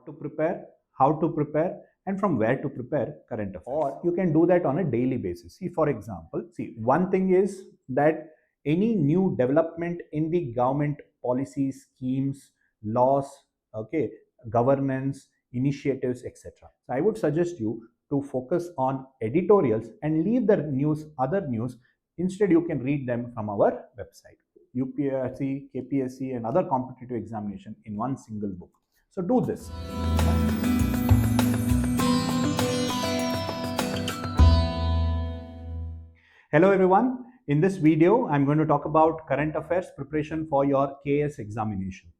what to prepare, how to prepare, and from where to prepare current affairs. Or you can do that on a daily basis. See, for example, one thing is that any new development in the government policies, schemes, laws, okay, governance, initiatives, etc. So I would suggest you to focus on editorials and leave the news, other news. Instead, you can read them from our website. UPSC, KPSC, and other competitive examination in one single book. So do this. Hello everyone. In this video, I'm going to talk about current affairs preparation for your KAS examination.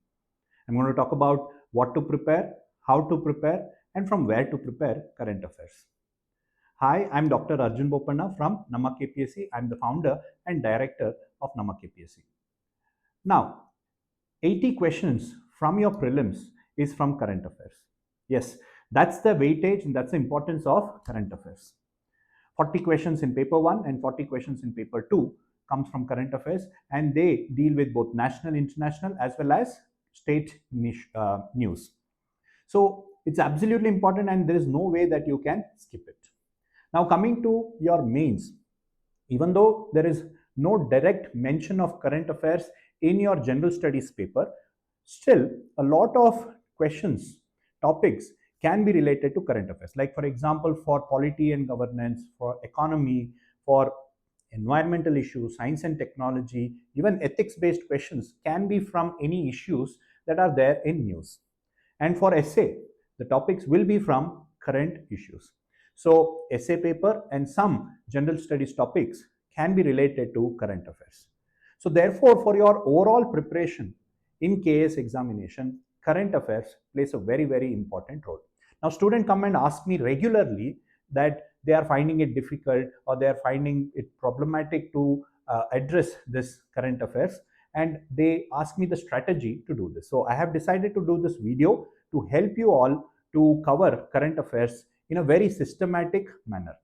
I'm going to talk about what to prepare, how to prepare, and from where to prepare current affairs. Hi, I'm Dr. Arjun Bopanna from NammaKPSC. I'm the founder and director of NammaKPSC. Now, 80 questions from your prelims is from current affairs. Yes, that's the weightage and that's the importance of current affairs. 40 questions in paper 1 and 40 questions in paper 2 comes from current affairs, and they deal with both national, international, as well as state news. So it's absolutely important and there is no way that you can skip it. Now coming to your mains, even though there is no direct mention of current affairs in your general studies paper, still a lot of questions, topics can be related to current affairs. Like for example, for polity and governance, for economy, for environmental issues, science and technology, even ethics-based questions can be from any issues that are there in news. And for essay, the topics will be from current issues. So essay paper and some general studies topics can be related to current affairs. So therefore, for your overall preparation in KAS examination, current affairs plays a very, very important role. Now, students come and ask me regularly that they are finding it difficult or they are finding it problematic to address this current affairs, and they ask me the strategy to do this. So I have decided to do this video to help you all to cover current affairs in a very systematic manner.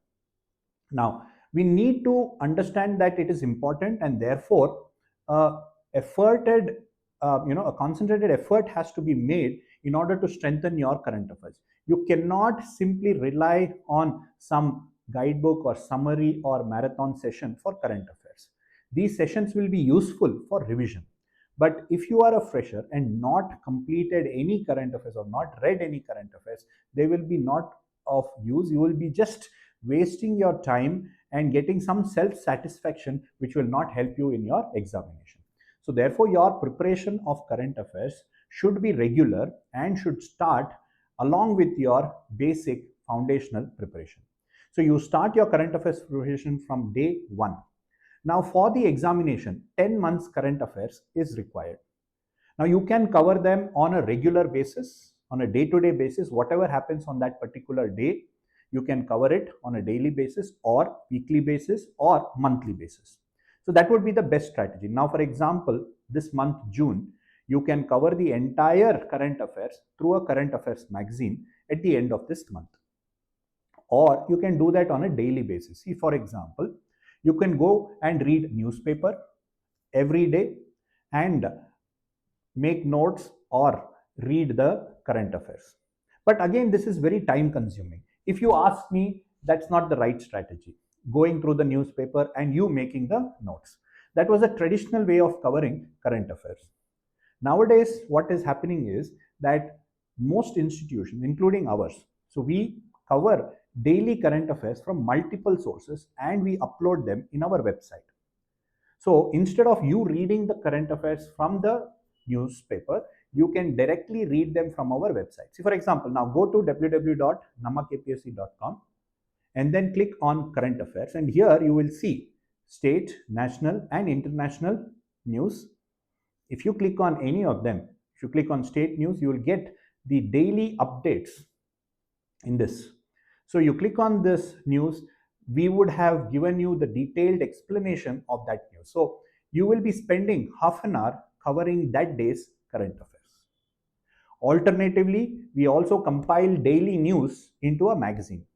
Now, we need to understand that it is important, and therefore a concentrated effort has to be made in order to strengthen your current affairs. You cannot simply rely on some guidebook or summary or marathon session for current affairs. These sessions will be useful for revision. But if you are a fresher and not completed any current affairs or not read any current affairs, they will be not of use. You will be just wasting your time and getting some self-satisfaction which will not help you in your examination. So therefore, your preparation of current affairs should be regular and should start along with your basic foundational preparation. So you start your current affairs preparation from day 1. Now for the examination, 10 months current affairs is required. Now you can cover them on a regular basis, on a day-to-day basis, whatever happens on that particular day, you can cover it on a daily basis or weekly basis or monthly basis. So that would be the best strategy. Now, for example, this month, June, you can cover the entire current affairs through a current affairs magazine at the end of this month. Or you can do that on a daily basis. See, for example, you can go and read newspaper every day and make notes or read the current affairs. But again, this is very time consuming. If you ask me, that's not the right strategy. Going through the newspaper and you making the notes. That was a traditional way of covering current affairs. Nowadays, what is happening is that most institutions, including ours, so we cover daily current affairs from multiple sources and we upload them in our website. So instead of you reading the current affairs from the newspaper, you can directly read them from our website. See, for example, now go to www.nammakpsc.com and then click on current affairs, and here you will see state, national and international news. If you click on any of them, if you click on state news, you will get the daily updates in this. So you click on this news, we would have given you the detailed explanation of that news. So you will be spending half an hour covering that day's current affairs. Alternatively, we also compile daily news into a magazine.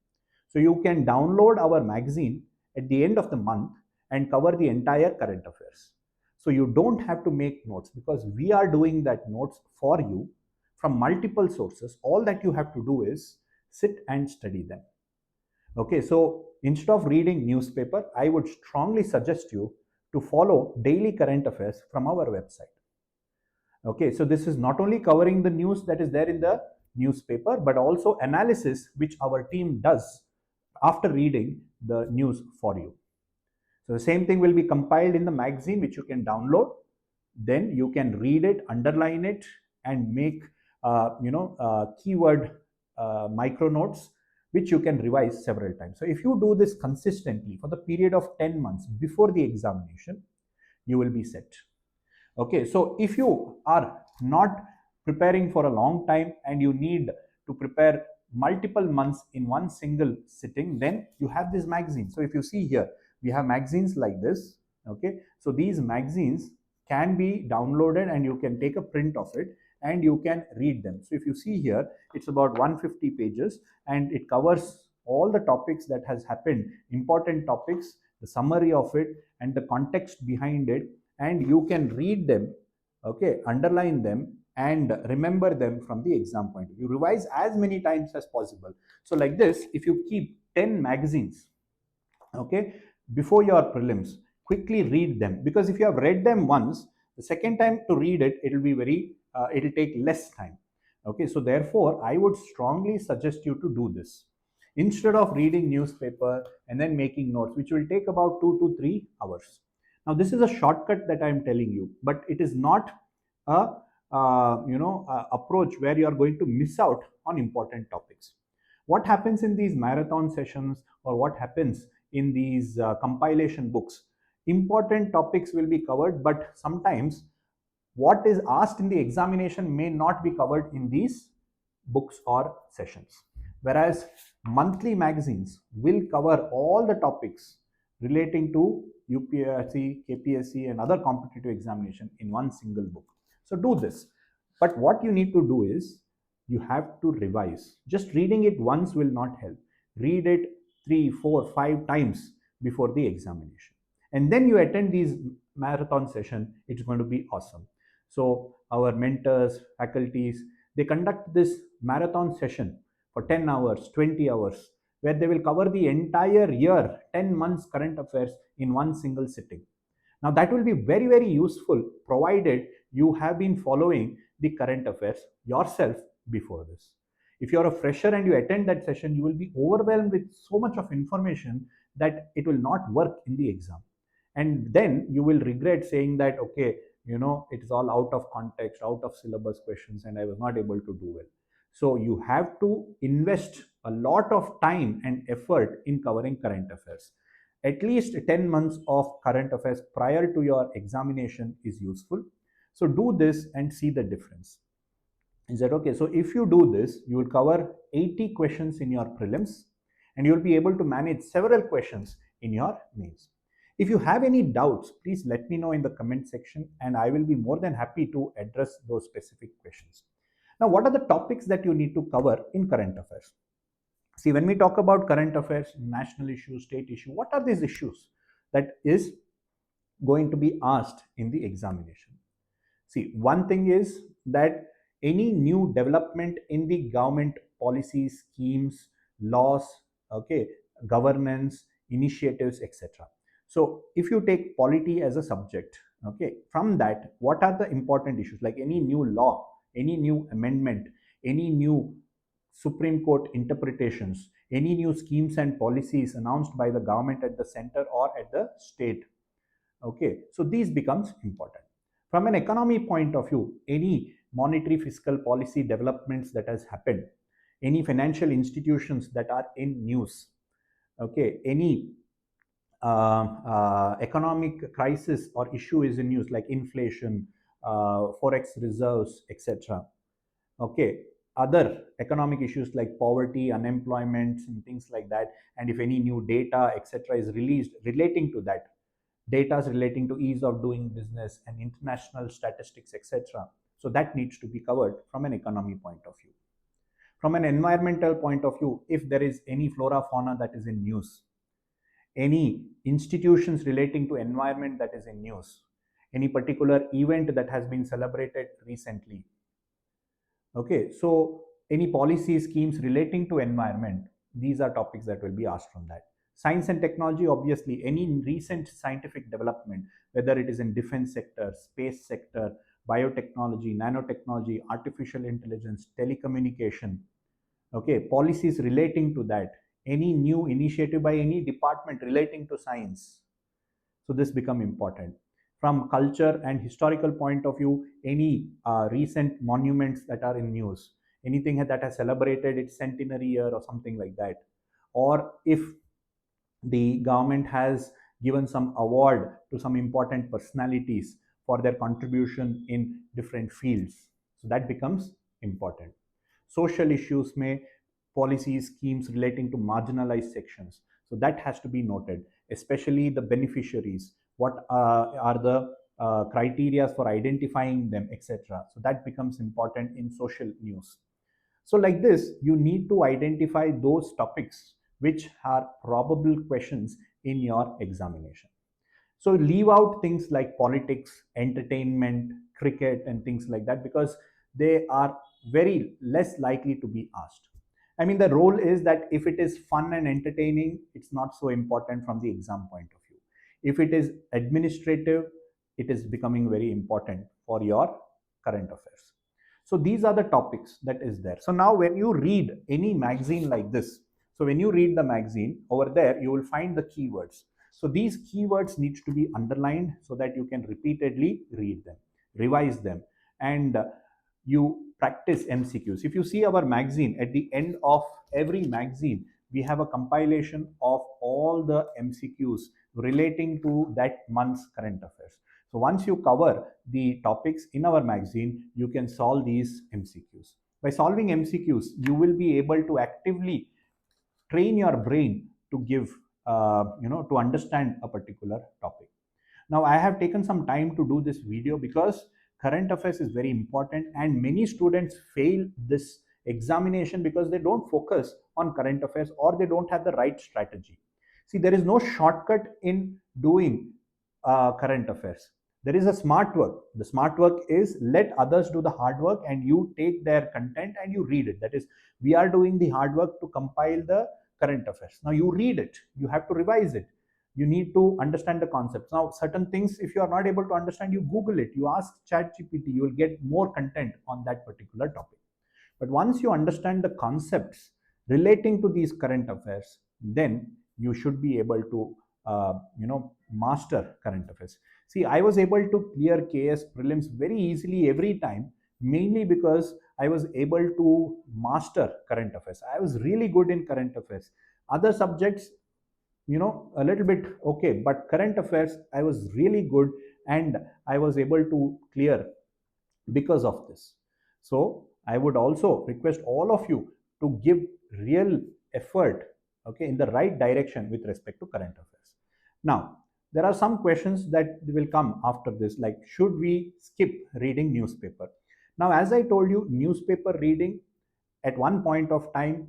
So you can download our magazine at the end of the month and cover the entire current affairs. So you don't have to make notes because we are doing that notes for you from multiple sources, all that you have to do is sit and study them. Okay, so instead of reading newspaper, I would strongly suggest you to follow daily current affairs from our website. Okay, so this is not only covering the news that is there in the newspaper, but also analysis which our team does after reading the news for you. So the same thing will be compiled in the magazine, which you can download. Then you can read it, underline it, and make keyword micro notes, which you can revise several times. So if you do this consistently for the period of 10 months before the examination, you will be set. Okay, so if you are not preparing for a long time and you need to prepare multiple months in one single sitting, then you have this magazine. So if you see here, we have magazines like this. Okay, so these magazines can be downloaded and you can take a print of it and you can read them. So if you see here, it's about 150 pages and it covers all the topics that has happened, important topics, the summary of it and the context behind it, and you can read them, okay, underline them and remember them from the exam point of view. Revise as many times as possible. So like this, if you keep 10 magazines, okay, before your prelims, quickly read them, because if you have read them once, the second time to read it, it will be it'll take less time. Okay, so therefore I would strongly suggest you to do this instead of reading newspaper and then making notes, which will take about 2 to 3 hours. Now this is a shortcut that I am telling you, but it is not a approach where you are going to miss out on important topics. What happens in these marathon sessions, or what happens in these compilation books, important topics will be covered, but sometimes what is asked in the examination may not be covered in these books or sessions. Whereas monthly magazines will cover all the topics relating to UPSC, KPSC and other competitive examination in one single book. So do this. But what you need to do is you have to revise. Just reading it once will not help. Read it 3, 4, 5 times before the examination. And then you attend these marathon session, it's going to be awesome. So our mentors, faculties, they conduct this marathon session for 10 hours, 20 hours, where they will cover the entire year, 10 months current affairs in one single sitting. Now that will be very, very useful, provided you have been following the current affairs yourself before this. If you're a fresher and you attend that session, you will be overwhelmed with so much of information that it will not work in the exam. And then you will regret saying that, okay, it is all out of context, out of syllabus questions, and I was not able to do well. So you have to invest a lot of time and effort in covering current affairs. At least 10 months of current affairs prior to your examination is useful. So do this and see the difference. Is that okay? So if you do this, you will cover 80 questions in your prelims and you will be able to manage several questions in your mains. If you have any doubts, please let me know in the comment section and I will be more than happy to address those specific questions. Now, what are the topics that you need to cover in current affairs? See, when we talk about current affairs, national issue, state issue, what are these issues that is going to be asked in the examination? See, one thing is that any new development in the government policies, schemes, laws, okay, governance, initiatives, etc. So if you take polity as a subject, okay, from that, what are the important issues, like any new law, any new amendment, any new Supreme Court interpretations, any new schemes and policies announced by the government at the center or at the state. Okay, so these becomes important. From an economy point of view, any monetary fiscal policy developments that has happened, any financial institutions that are in news, okay, any economic crisis or issue is in news, like inflation, forex reserves, etc. Okay, other economic issues like poverty, unemployment and things like that, and if any new data, etc. is released relating to that, data relating to ease of doing business and international statistics, etc. So that needs to be covered from an economy point of view. From an environmental point of view, if there is any flora fauna that is in news, any institutions relating to environment that is in news, any particular event that has been celebrated recently, Okay, so any policy schemes relating to environment, these are topics that will be asked from that. Science and technology, obviously, any recent scientific development, whether it is in defense sector, space sector, biotechnology, nanotechnology, artificial intelligence, telecommunication, okay, policies relating to that, any new initiative by any department relating to science. So this become important. From culture and historical point of view, any recent monuments that are in news, anything that has celebrated its centenary year or something like that, or if the government has given some award to some important personalities for their contribution in different fields, so that becomes important. Social issues, may policies schemes relating to marginalized sections, so that has to be noted, especially the beneficiaries, what are the criteria for identifying them, etc. So that becomes important in social news. So like this, you need to identify those topics which are probable questions in your examination. So leave out things like politics, entertainment, cricket, and things like that, because they are very less likely to be asked. I mean, the role is that if it is fun and entertaining, it's not so important from the exam point of view. If it is administrative, it is becoming very important for your current affairs. So these are the topics that is there. So now when you read any magazine like this, so when you read the magazine, over there you will find the keywords. So these keywords need to be underlined so that you can repeatedly read them, revise them, and you practice MCQs. If you see our magazine, at the end of every magazine, we have a compilation of all the MCQs relating to that month's current affairs. So once you cover the topics in our magazine, you can solve these MCQs. By solving MCQs, you will be able to actively train your brain to give, to understand a particular topic. Now, I have taken some time to do this video because current affairs is very important, and many students fail this examination because they don't focus on current affairs or they don't have the right strategy. See, there is no shortcut in doing current affairs. There is a smart work. The smart work is let others do the hard work and you take their content and you read it. That is, we are doing the hard work to compile the current affairs. Now you read it, you have to revise it, you need to understand the concepts. Now certain things, if you are not able to understand, you Google it, you ask ChatGPT, you will get more content on that particular topic. But once you understand the concepts relating to these current affairs, then you should be able to master current affairs. See, I was able to clear KS prelims very easily every time, mainly because I was able to master current affairs. I was really good in current affairs. Other subjects, a little bit okay, but current affairs I was really good, and I was able to clear because of this. So I would also request all of you to give real effort, okay, in the right direction with respect to current affairs. Now, there are some questions that will come after this, like should we skip reading newspaper? Now, as I told you, newspaper reading at one point of time,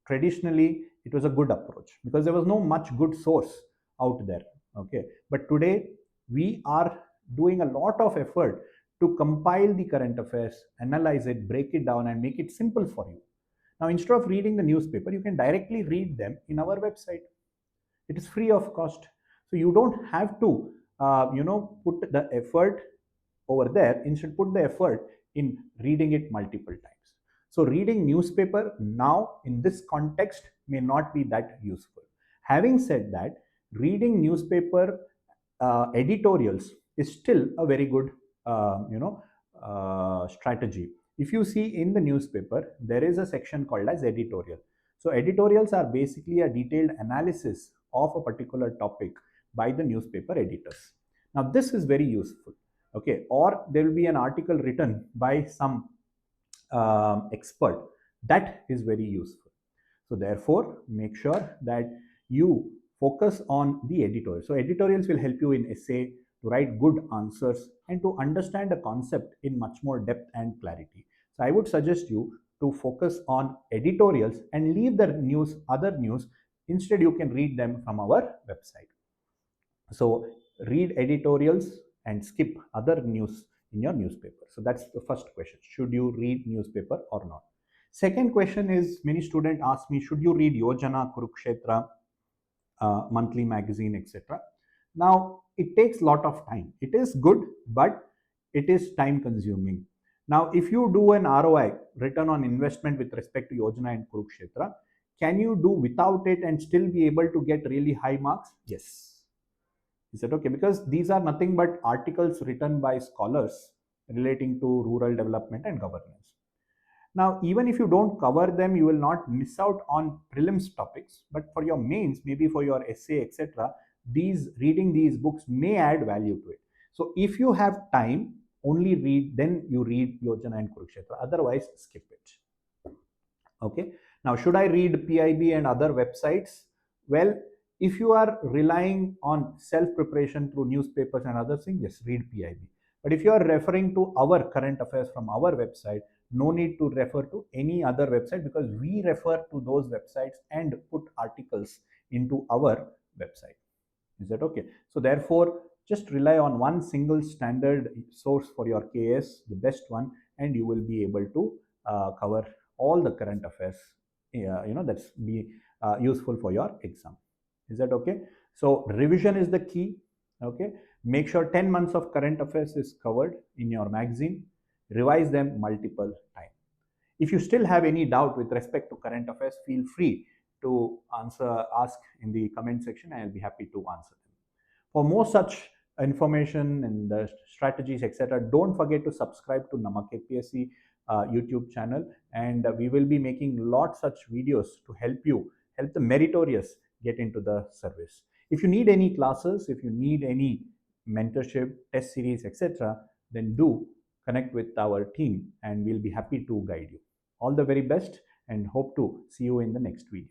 traditionally it was a good approach because there was no much good source out there, okay. But today we are doing a lot of effort to compile the current affairs, analyze it, break it down, and make it simple for you. Now, instead of reading the newspaper, you can directly read them in our website. It is free of cost, so you don't have to put the effort over there. Instead, put the effort in reading it multiple times. So reading newspaper now in this context may not be that useful. Having said that, reading newspaper editorials is still a very good strategy. If you see in the newspaper, there is a section called as editorial. So editorials are basically a detailed analysis of a particular topic by the newspaper editors. Now this is very useful, okay. Or there will be an article written by some expert, that is very useful. So therefore, make sure that you focus on the editorial. So editorials will help you in essay, to write good answers, and to understand a concept in much more depth and clarity. So I would suggest you to focus on editorials and leave the news, other news. Instead, you can read them from our website. So read editorials and skip other news in your newspaper. So that's the first question. Should you read newspaper or not? Second question is, many students ask me, should you read Yojana, Kurukshetra, monthly magazine, etc.? Now, it takes a lot of time. It is good, but it is time consuming. Now, if you do an ROI, return on investment, with respect to Yojana and Kurukshetra, can you do without it and still be able to get really high marks? Yes. Is that okay? Because these are nothing but articles written by scholars relating to rural development and governance. Now, even if you don't cover them, you will not miss out on prelims topics, but for your mains, maybe for your essay, etc., reading these books may add value to it. So if you have time, only read, then you read Yojana and Kurukshetra. Otherwise, skip it. Okay. Now, should I read PIB and other websites? Well, if you are relying on self-preparation through newspapers and other things, yes, read PIB. But if you are referring to our current affairs from our website, no need to refer to any other website, because we refer to those websites and put articles into our website. Is that okay? So therefore, just rely on one single standard source for your KS, the best one, and you will be able to cover all the current affairs, that's be useful for your exam. Is that okay? So revision is the key. Okay, make sure 10 months of current affairs is covered in your magazine. Revise them multiple times. If you still have any doubt with respect to current affairs, feel free to ask in the comment section, and I'll be happy to answer them. For more such information and strategies, etc., don't forget to subscribe to NammaKPSC YouTube channel, and we will be making lots such videos to help the meritorious get into the service. If you need any classes, if you need any mentorship, test series, etc., then do connect with our team and we'll be happy to guide you. All the very best, and hope to see you in the next video.